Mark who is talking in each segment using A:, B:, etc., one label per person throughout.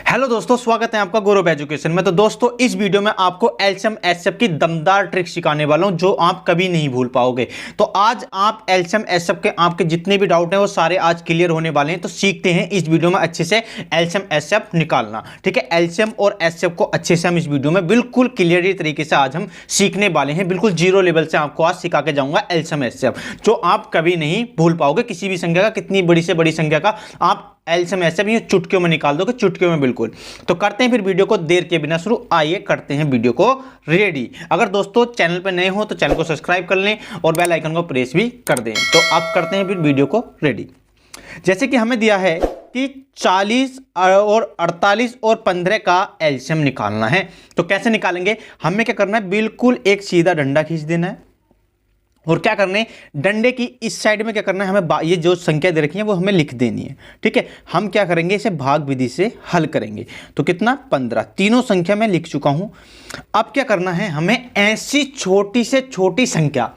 A: Hello दोस्तों, स्वागत है आपका गौरव एजुकेशन में। तो दोस्तों, इस वीडियो में आपको एलसीएम एचसीएफ की दमदार ट्रिक सिखाने वाला हूं जो आप कभी नहीं भूल पाओगे। तो आज आप एलसीएम एचसीएफ के आपके जितने भी डाउट हैं वो सारे आज क्लियर होने वाले हैं। तो सीखते हैं इस वीडियो में अच्छे से एलसीएम एचसीएफ निकालना। ठीक है, एलसीएम और एचसीएफ को अच्छे से हम इस वीडियो में बिल्कुल क्लियर तरीके से आज हम सीखने वाले हैं। बिल्कुल जीरो लेवल से आपको आज सिखा के जाऊंगा एलसीएम एचसीएफ, जो आप कभी नहीं भूल पाओगे। किसी भी संख्या का, कितनी बड़ी से बड़ी संख्या का आप एलसीएम एचसीएफ ये चुटकियों में निकाल दोगे, चुटकियों में बिल्कुल। तो करते हैं फिर वीडियो को देर के बिना शुरू। आइए करते हैं वीडियो को रेडी। अगर दोस्तों चैनल पर नए हो तो चैनल को सब्सक्राइब कर लें और बेल आइकन को प्रेस भी कर दें। तो अब करते हैं फिर वीडियो को रेडी। जैसे कि हमें दिया है कि 40 और 48 और 15 का एलसीएम निकालना है। तो कैसे निकालेंगे? हमें क्या करना है, बिल्कुल एक सीधा डंडा खींच देना है और क्या करना है, डंडे की इस साइड में क्या करना है, हमें ये जो संख्या दे रखी है वो हमें लिख देनी है। ठीक है, हम क्या करेंगे, इसे भाग विधि से हल करेंगे। तो कितना, 15। तीनों संख्या मैं लिख चुका हूं। अब क्या करना है, हमें ऐसी छोटी से छोटी संख्या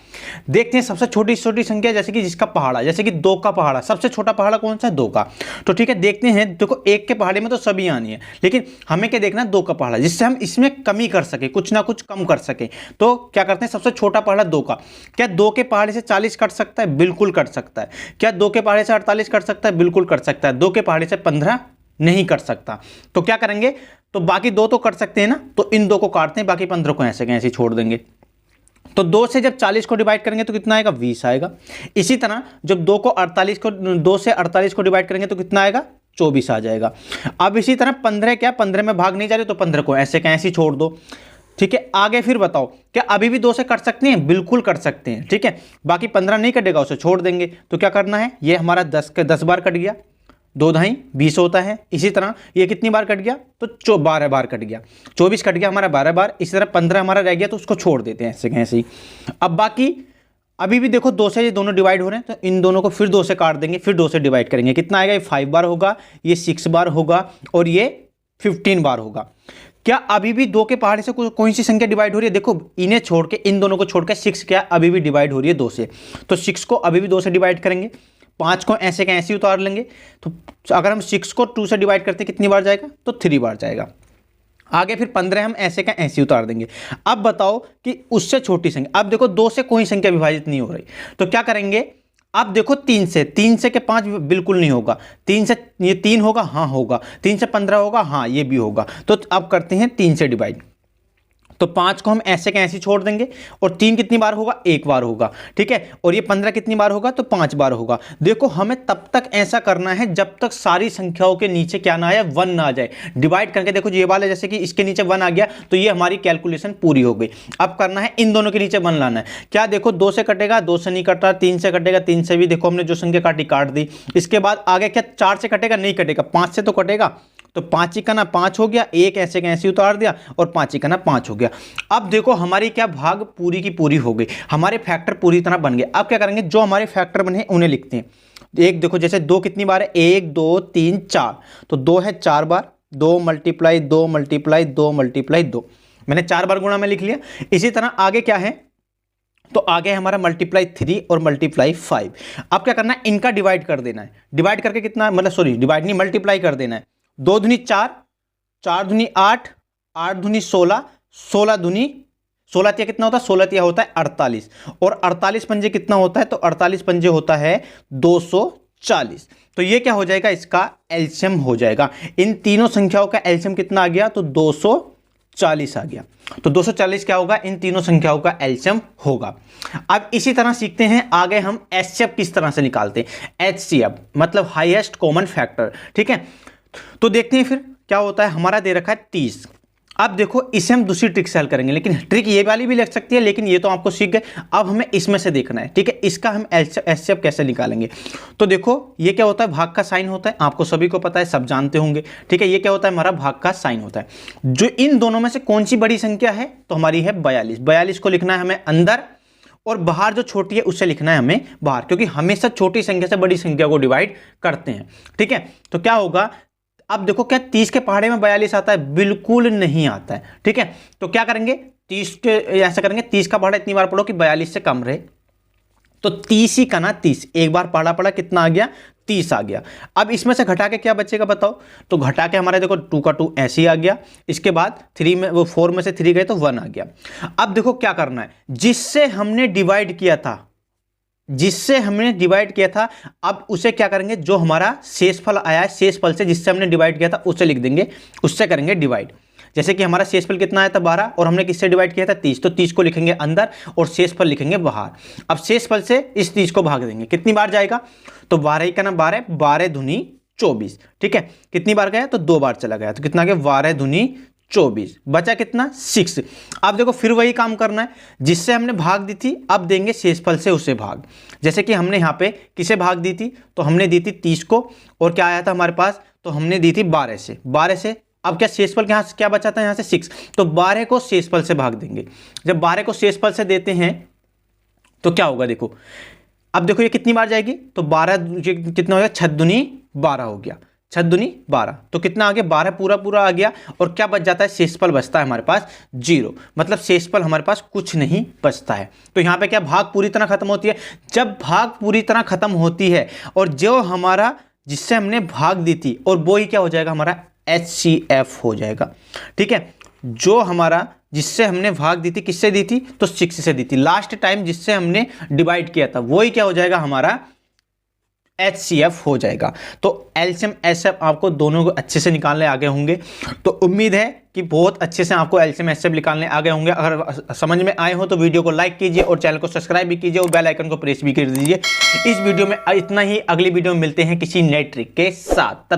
A: देखते हैं। सबसे छोटी से छोटी संख्या जैसे कि जिसका पहाड़ा, जैसे कि 2 का पहाड़ा। सबसे छोटा पहाड़ा कौन सा है? 2 का। तो ठीक है, देखते हैं। देखो, 1 के पहाड़े में तो सभी आनी है, लेकिन हमें क्या देखना है, 2 का पहाड़ा, जिससे हम इसमें कमी कर सके, कुछ ना कुछ कम कर सके। तो क्या करते हैं, सबसे छोटा पहाड़ा 2 का। क्या 2 के पहाड़े से 40 कट सकता है? बिल्कुल कट सकता है। क्या 2 के पहाड़े से 48 कट सकता है? बिल्कुल कट सकता है। 2 के पहाड़े से 15 नहीं कट सकता। तो क्या करेंगे, तो बाकी 2 तो कट सकते हैं ना, तो इन 2 को काटते हैं, बाकी 15 को ऐसे के ऐसे छोड़ देंगे। तो 2 से जब 40 को डिवाइड करेंगे तो कितना आएगा, 20 आएगा। इसी तरह जब 2 से 48 को डिवाइड करेंगे तो कितना आएगा, 24 आ जाएगा। अब इसी तरह 15 क्या, 15 में भाग नहीं जा रहे तो 15 को ऐसे के ऐसे छोड़ दो। ठीक है, आगे फिर बताओ, क्या अभी भी 2 से कट सकते हैं? बिल्कुल कट सकते हैं। ठीक है, बाकी 15 नहीं कटेगा, उसे छोड़ देंगे। तो क्या करना है, ये हमारा 10 बार कट गया, 2 ढाई 20 होता है। इसी तरह ये कितनी बार कट गया, तो 12 बार कट गया। 24 कट गया हमारा 12 बार। इसी तरह 15 हमारा रह गया, तो उसको छोड़ देते हैं ऐसे कैसे ही। अब बाकी अभी भी देखो 2 से ये दोनों डिवाइड हो रहे हैं, तो इन दोनों को फिर 2 से काट देंगे, फिर 2 से डिवाइड करेंगे। कितना आएगा, ये 5 बार होगा, ये 6 बार होगा और ये 15 बार होगा। क्या अभी भी 2 के पहाड़े से कोई सी संख्या डिवाइड हो रही है? देखो, इन्हें छोड़ के, इन दोनों को छोड़ के 6 क्या अभी भी डिवाइड हो रही है 2 से। तो 6 को अभी भी 2 से डिवाइड करेंगे, 5 को ऐसे का ऐसे उतार लेंगे। तो अगर हम 6 को 2 से डिवाइड करते हैं कितनी बार जाएगा, तो 3 बार जाएगा। आगे फिर 15 हम ऐसे का ऐसे उतार देंगे। अब बताओ कि उससे छोटी संख्या, अब देखो 2 से कोई संख्या विभाजित नहीं हो रही, तो क्या करेंगे, अब देखो 3 से के 5 बिल्कुल नहीं होगा। 3 से ये 3 होगा, हाँ होगा। 3 से 15 होगा, हाँ ये भी होगा। तो अब करते हैं 3 से डिवाइड। तो 5 को हम ऐसे के ऐसे छोड़ देंगे और 3 कितनी बार होगा, 1 बार होगा। ठीक है, और ये 15 कितनी बार होगा, तो 5 बार होगा। देखो, हमें तब तक ऐसा करना है जब तक सारी संख्याओं के नीचे क्या ना आए, 1 ना आ जाए। डिवाइड करके देखो, ये वाला जैसे कि इसके नीचे 1 आ गया, तो ये हमारी कैलकुलेशन पूरी हो गई। अब करना है इन दोनों के नीचे 1 लाना है। क्या देखो, 2 से कटेगा, 2 से नहीं कट रहा, 3 से कटेगा, 3 से भी देखो हमने जो संख्या काटी काट दी। इसके बाद आगे क्या 4 से कटेगा, नहीं कटेगा, 5 से तो कटेगा। तो 5 ही का ना 5 हो गया, एक ऐसे का ऐसे उतार दिया और 5 ही का ना 5 हो गया। अब देखो हमारी क्या भाग पूरी की पूरी हो गई, हमारे फैक्टर पूरी तरह बन गए। अब क्या करेंगे, जो हमारे फैक्टर बने उन्हें लिखते हैं। एक देखो, जैसे 2 कितनी बार है, 1 2 3 4, तो 2 है 4 बार, 2 मल्टीप्लाई 2 मल्टीप्लाई 2 मल्टीप्लाई 2, मैंने 4 बार गुणा में लिख लिया। इसी तरह आगे क्या है, तो आगे हमारा मल्टीप्लाई 3 और मल्टीप्लाई 5। अब क्या करना है, इनका डिवाइड कर देना है। डिवाइड करके कितना, मतलब सॉरी डिवाइड नहीं, मल्टीप्लाई कर देना है। 2 दूनी 4, 4 दूनी 8, 8 दूनी 16, 16 दूनी 16 तिया कितना होता है, 16 तिया होता है 48, और 48 पंजे कितना होता है, तो 48 पंजे होता है 240। तो ये क्या हो जाएगा, इसका एलसीएम हो जाएगा। इन तीनों संख्याओं का एलसीएम कितना आ गया, तो 240 आ गया। तो 240 क्या होगा, इन तीनों संख्याओं का एलसीएम होगा। अब इसी तरह सीखते हैं आगे हम एचसीएफ किस तरह से निकालते हैं। एचसीएफ मतलब हाईएस्ट कॉमन फैक्टर। ठीक है, तो देखते हैं फिर क्या होता है। हमारा दे रखा है 30। अब देखो, इसे हम दूसरी ट्रिक से हल करेंगे, लेकिन ट्रिक ये वाली भी लग सकती है, लेकिन ये तो आपको सीख गए। अब हमें इसमें से देखना है। ठीक है, इसका हम एचसीएफ कैसे निकालेंगे। तो देखो, ये क्या होता है, भाग का साइन होता है, आपको सभी को पता है, सब जानते होंगे। ठीक है, ये क्या होता है, हमारा भाग का साइन होता है। जो इन दोनों में से कौन सी बड़ी संख्या है, तो हमारी है 42। 42 को लिखना है हमें अंदर, और बाहर जो छोटी है उससे लिखना है हमें बाहर, क्योंकि हमेशा छोटी संख्या से बड़ी संख्या को डिवाइड करते हैं। ठीक है, तो क्या होगा, अब देखो, क्या 30 के पहाड़े में 42 आता है? बिल्कुल नहीं आता है। ठीक है, तो क्या करेंगे, 30 के ऐसा करेंगे, 30 का पहाड़ा इतनी बार पढ़ो कि 42 से कम रहे। तो 30 ही का ना 30, एक बार पढ़ा कितना आ गया, 30 आ गया। अब इसमें से घटा के क्या बचेगा बताओ, तो घटा के हमारे देखो 2 का 2 ऐसे ही आ गया, इसके बाद 3 में वो 4 में से 3 गए तो 1 आ गया। अब देखो क्या करना है, जिससे हमने डिवाइड किया था, अब उसे क्या करेंगे, जो हमारा शेषफल आया है, शेषफल से जिससे हमने डिवाइड किया था उसे लिख देंगे, उससे करेंगे डिवाइड। जैसे कि हमारा शेषफल कितना आया था 12 और हमने किससे डिवाइड किया था 30, तो 30 को लिखेंगे अंदर और शेषफल लिखेंगे बाहर। अब शेषफल से इस 30 को भाग देंगे, कितनी बार जाएगा, तो 12 का ना 12, 12 दूनी 24, ठीक है। कितनी बार गया, तो 2 बार चला गया, तो कितना गया 12 दूनी 24, बचा कितना 6। अब देखो फिर वही काम करना है, जिससे हमने भाग दी थी अब देंगे शेषफल से उसे भाग। जैसे कि हमने यहाँ पे किसे भाग दी थी, तो हमने दी थी 30 को, और क्या आया था हमारे पास, तो हमने दी थी 12 से। अब क्या शेषफल के यहाँ से क्या बचा था, यहाँ से 6, तो 12 को शेषफल से भाग देंगे। जब 12 को शेषफल से देते हैं तो क्या होगा, देखो अब देखो ये कितनी बार जाएगी, तो 12 कितना हो गया, 6 दूनी 12 हो गया, 6 दूनी 12, तो कितना आ गया 12 पूरा आ गया। और क्या बच जाता है, शेषफल बचता है हमारे पास 0, मतलब शेषफल हमारे पास कुछ नहीं बचता है। तो यहाँ पे क्या भाग पूरी तरह खत्म होती है। जब भाग पूरी तरह खत्म होती है और जो हमारा जिससे हमने भाग दी थी और वो ही क्या हो जाएगा, हमारा HCF हो जाएगा, ठीक है। जो हमारा जिससे हमने भाग दी थी, किससे दी थी, तो 6 से दी थी। लास्ट टाइम जिससे हमने डिवाइड किया था वही क्या हो जाएगा, हमारा HCF हो जाएगा। तो एलसीएम एचसीएफ आपको दोनों को अच्छे से निकालने आ गए होंगे। तो उम्मीद है कि बहुत अच्छे से आपको एलसीएम एचसीएफ निकालने आ गए होंगे। अगर समझ में आए हो तो वीडियो को लाइक कीजिए और चैनल को सब्सक्राइब भी कीजिए और बेल आइकन को प्रेस भी कर दीजिए। इस वीडियो में इतना ही, अगली वीडियो में मिलते हैं किसी नए ट्रिक के साथ।